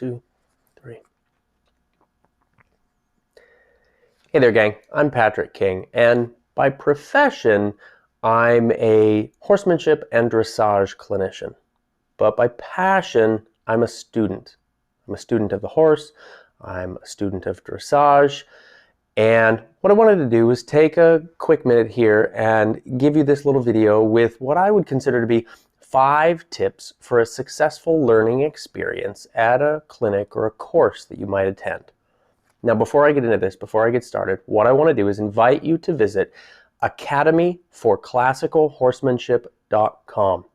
2, 3. Hey there, gang. I'm Patrick King, and by profession, I'm a horsemanship and dressage clinician. But by passion, I'm a student. I'm a student of the horse, I'm a student of dressage, and what I wanted to do is take a quick minute here and give you this little video with what I would consider to be 5 tips for a successful learning experience at a clinic or a course that you might attend. Now, before I get into this, before I get started, what I want to do is invite you to visit academyforclassicalhorsemanship.com.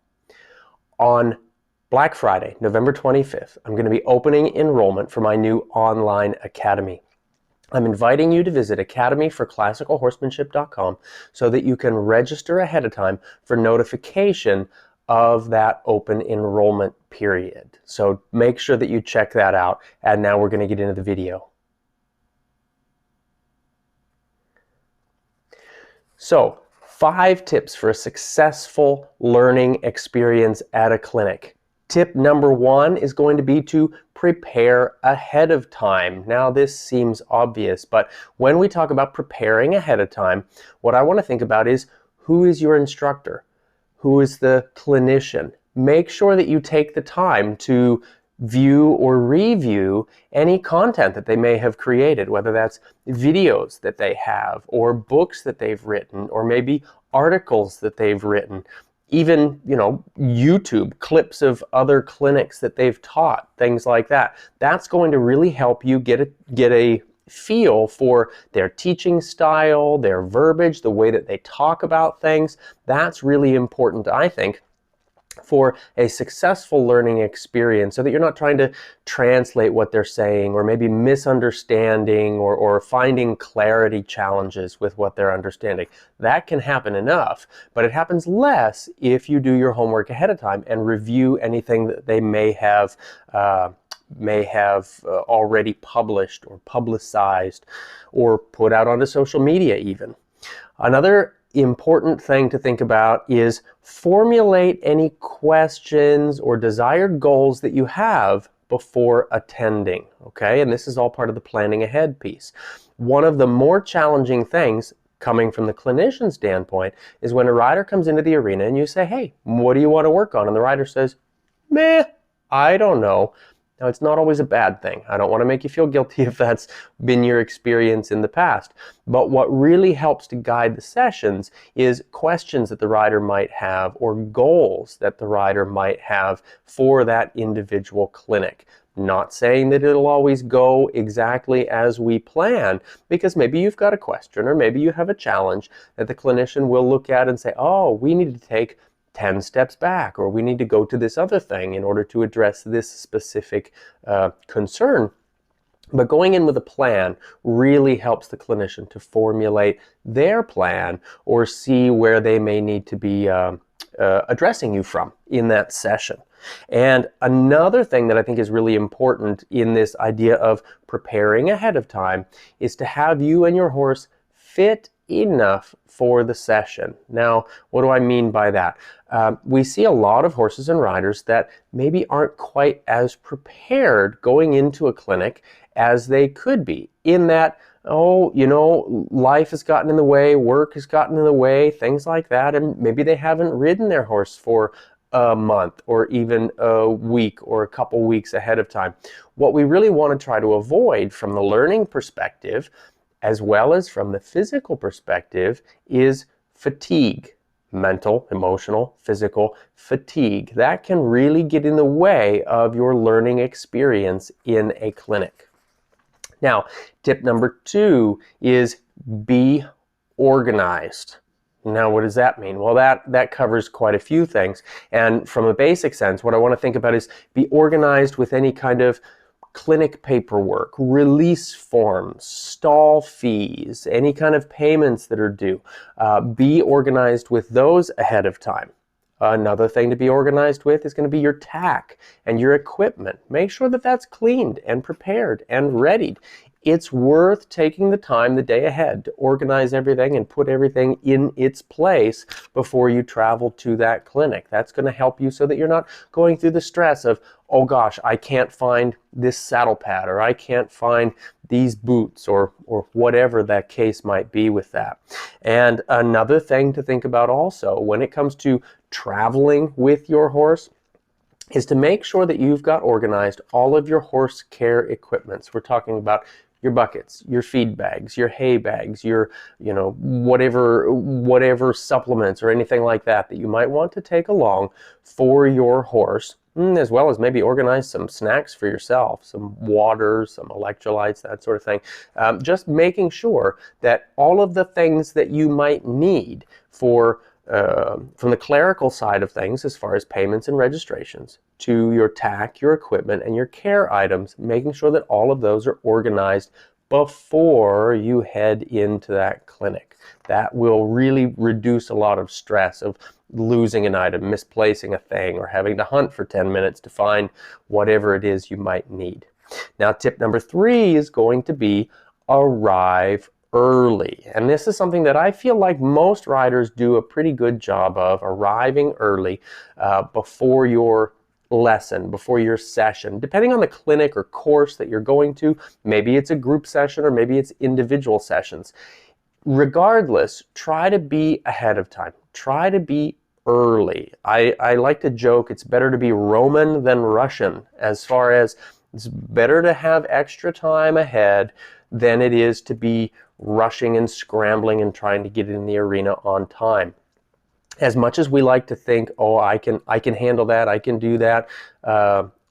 On Black Friday, November 25th, I'm going to be opening enrollment for my new online academy. I'm inviting you to visit academyforclassicalhorsemanship.com so that you can register ahead of time for notification of that open enrollment period. So make sure that you check that out. And now we're going to get into the video. So, 5 tips for a successful learning experience at a clinic. Tip number 1 is going to be to prepare ahead of time. Now, this seems obvious, but when we talk about preparing ahead of time, what I want to think about is who is your instructor? Who is the clinician? Make sure that you take the time to view or review any content that they may have created, whether that's videos that they have, or books that they've written, or maybe articles that they've written, even, YouTube clips of other clinics that they've taught, things like that. That's going to really help you get a feel for their teaching style, their verbiage, the way that they talk about things. That's really important, I think, for a successful learning experience, so that you're not trying to translate what they're saying, or maybe misunderstanding or finding clarity challenges with what they're understanding. That can happen enough, but it happens less if you do your homework ahead of time and review anything that they may have already published or publicized or put out onto social media even. Another important thing to think about is formulate any questions or desired goals that you have before attending, okay? And this is all part of the planning ahead piece. One of the more challenging things coming from the clinician standpoint is when a rider comes into the arena and you say, hey, what do you want to work on? And the rider says, meh, I don't know. Now, it's not always a bad thing. I don't want to make you feel guilty if that's been your experience in the past. But what really helps to guide the sessions is questions that the rider might have, or goals that the rider might have for that individual clinic. Not saying that it'll always go exactly as we plan, because maybe you've got a question or maybe you have a challenge that the clinician will look at and say, oh, we need to take 10 steps back, or we need to go to this other thing in order to address this specific concern. But going in with a plan really helps the clinician to formulate their plan or see where they may need to be addressing you from in that session. And another thing that I think is really important in this idea of preparing ahead of time is to have you and your horse fit enough for the session. Now, what do I mean by that? We see a lot of horses and riders that maybe aren't quite as prepared going into a clinic as they could be, in that, life has gotten in the way, work has gotten in the way, things like that, and maybe they haven't ridden their horse for a month or even a week or a couple weeks ahead of time. What we really want to try to avoid from the learning perspective, as well as from the physical perspective, is fatigue. Mental, emotional, physical fatigue. That can really get in the way of your learning experience in a clinic. Now, tip number 2 is be organized. Now, what does that mean? Well, that covers quite a few things. And from a basic sense, what I want to think about is be organized with any kind of clinic paperwork, release forms, stall fees, any kind of payments that are due. Be organized with those ahead of time. Another thing to be organized with is going to be your tack and your equipment. Make sure that that's cleaned and prepared and readied it's worth taking the time the day ahead to organize everything and put everything in its place before you travel to that clinic. That's going to help you so that you're not going through the stress of, oh gosh, I can't find this saddle pad, or I can't find these boots, or whatever that case might be with that. And another thing to think about also when it comes to traveling with your horse is to make sure that you've got organized all of your horse care equipments. We're talking about your buckets, your feed bags, your hay bags, your, whatever supplements or anything like that that you might want to take along for your horse, as well as maybe organize some snacks for yourself, some water, some electrolytes, that sort of thing. Just making sure that all of the things that you might need for from the clerical side of things, as far as payments and registrations, to your tack, your equipment, and your care items, making sure that all of those are organized before you head into that clinic. That will really reduce a lot of stress of losing an item, misplacing a thing, or having to hunt for 10 minutes to find whatever it is you might need. Now, tip number 3 is going to be arrive early. And this is something that I feel like most riders do a pretty good job of, arriving early before your lesson, before your session. Depending on the clinic or course that you're going to, maybe it's a group session or maybe it's individual sessions. Regardless, try to be ahead of time. Try to be early. I like to joke it's better to be Roman than Russian, as far as it's better to have extra time ahead than it is to be rushing and scrambling and trying to get in the arena on time. As much as we like to think, oh, I can handle that, I can do that,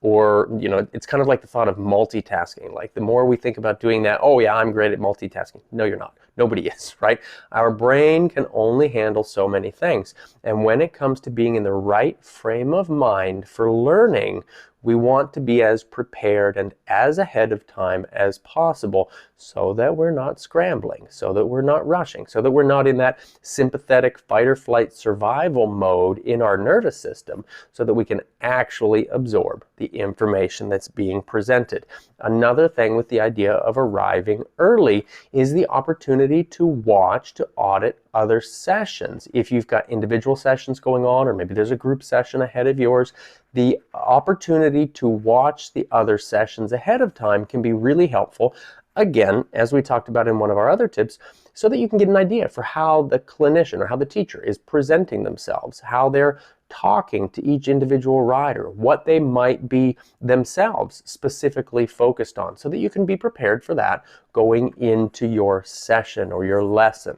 or it's kind of like the thought of multitasking. Like the more we think about doing that, oh yeah, I'm great at multitasking. No, you're not. Nobody is, right? Our brain can only handle so many things. And when it comes to being in the right frame of mind for learning, we want to be as prepared and as ahead of time as possible so that we're not scrambling, so that we're not rushing, so that we're not in that sympathetic fight or flight survival mode in our nervous system, so that we can actually absorb the information that's being presented. Another thing with the idea of arriving early is the opportunity to watch, to audit other sessions. If you've got individual sessions going on, or maybe there's a group session ahead of yours, the opportunity to watch the other sessions ahead of time can be really helpful. Again, as we talked about in one of our other tips, so that you can get an idea for how the clinician or how the teacher is presenting themselves, how they're talking to each individual rider, what they might be themselves specifically focused on, so that you can be prepared for that going into your session or your lesson.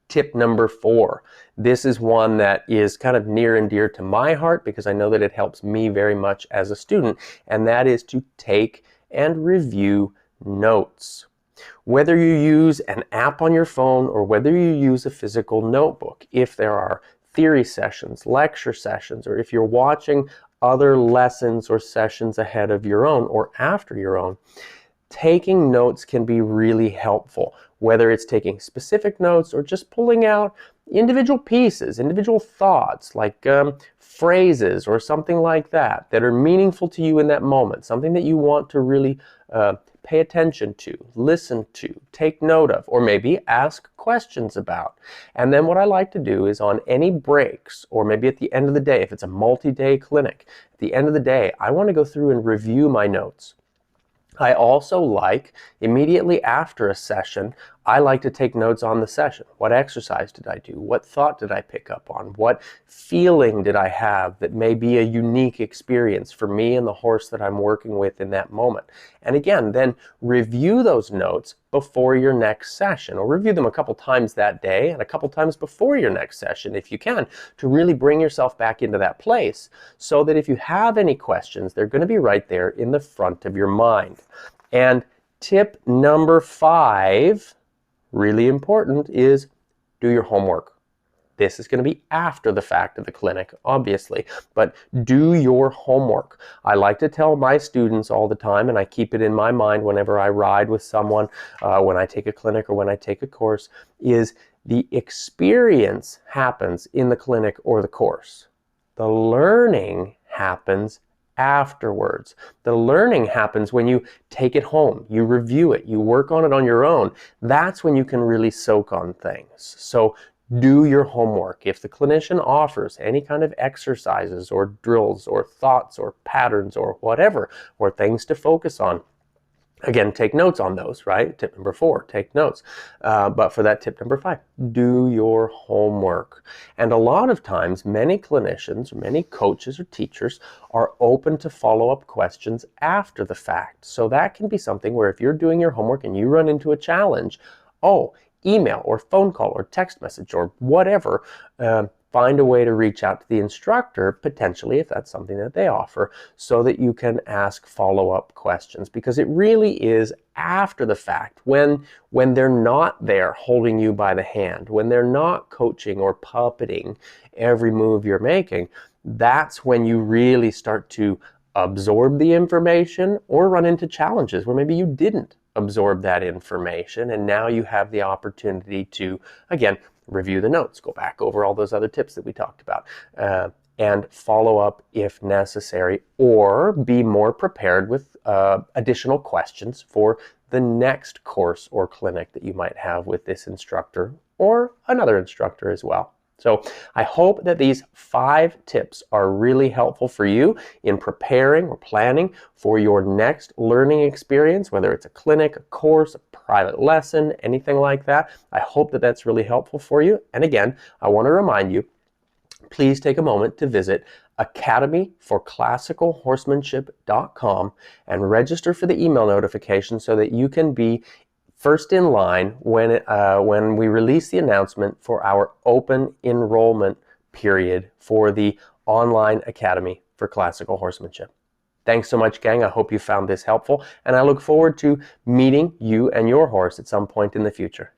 Tip number 4. This is one that is kind of near and dear to my heart because I know that it helps me very much as a student, and that is to take and review notes. Whether you use an app on your phone or whether you use a physical notebook, if there are theory sessions, lecture sessions, or if you're watching other lessons or sessions ahead of your own or after your own, taking notes can be really helpful, whether it's taking specific notes or just pulling out individual pieces, individual thoughts, like phrases or something like that are meaningful to you in that moment, something that you want to really pay attention to, listen to, take note of, or maybe ask questions about. And then what I like to do is on any breaks, or maybe at the end of the day, if it's a multi-day clinic, at the end of the day, I want to go through and review my notes. I also like, immediately after a session, I like to take notes on the session. What exercise did I do? What thought did I pick up on? What feeling did I have that may be a unique experience for me and the horse that I'm working with in that moment? And again, then review those notes before your next session, or review them a couple times that day and a couple times before your next session if you can, to really bring yourself back into that place so that if you have any questions, they're going to be right there in the front of your mind. And tip number 5, really important, is do your homework. This is going to be after the fact of the clinic, obviously, but do your homework. I like to tell my students all the time, and I keep it in my mind whenever I ride with someone, when I take a clinic or when I take a course, is the experience happens in the clinic or the course. The learning happens afterwards. The learning happens when you take it home, you review it, you work on it on your own. That's when you can really soak on things. So do your homework. If the clinician offers any kind of exercises or drills or thoughts or patterns or whatever, or things to focus on, again, take notes on those, right? Tip number 4, take notes. But for that tip number 5, do your homework. And a lot of times, many clinicians, many coaches or teachers are open to follow-up questions after the fact. So that can be something where if you're doing your homework and you run into a challenge, email or phone call or text message or whatever, find a way to reach out to the instructor, potentially, if that's something that they offer, so that you can ask follow-up questions. Because it really is after the fact, when they're not there holding you by the hand, when they're not coaching or puppeting every move you're making, that's when you really start to absorb the information or run into challenges where maybe you didn't absorb that information, and now you have the opportunity to, again, review the notes, go back over all those other tips that we talked about, and follow up if necessary, or be more prepared with additional questions for the next course or clinic that you might have with this instructor or another instructor as well. So I hope that these 5 tips are really helpful for you in preparing or planning for your next learning experience, whether it's a clinic, a course, a private lesson, anything like that. I hope that that's really helpful for you. And again, I want to remind you, please take a moment to visit academyforclassicalhorsemanship.com and register for the email notification so that you can be first in line when we release the announcement for our open enrollment period for the online Academy for Classical Horsemanship. Thanks so much, gang. I hope you found this helpful, and I look forward to meeting you and your horse at some point in the future.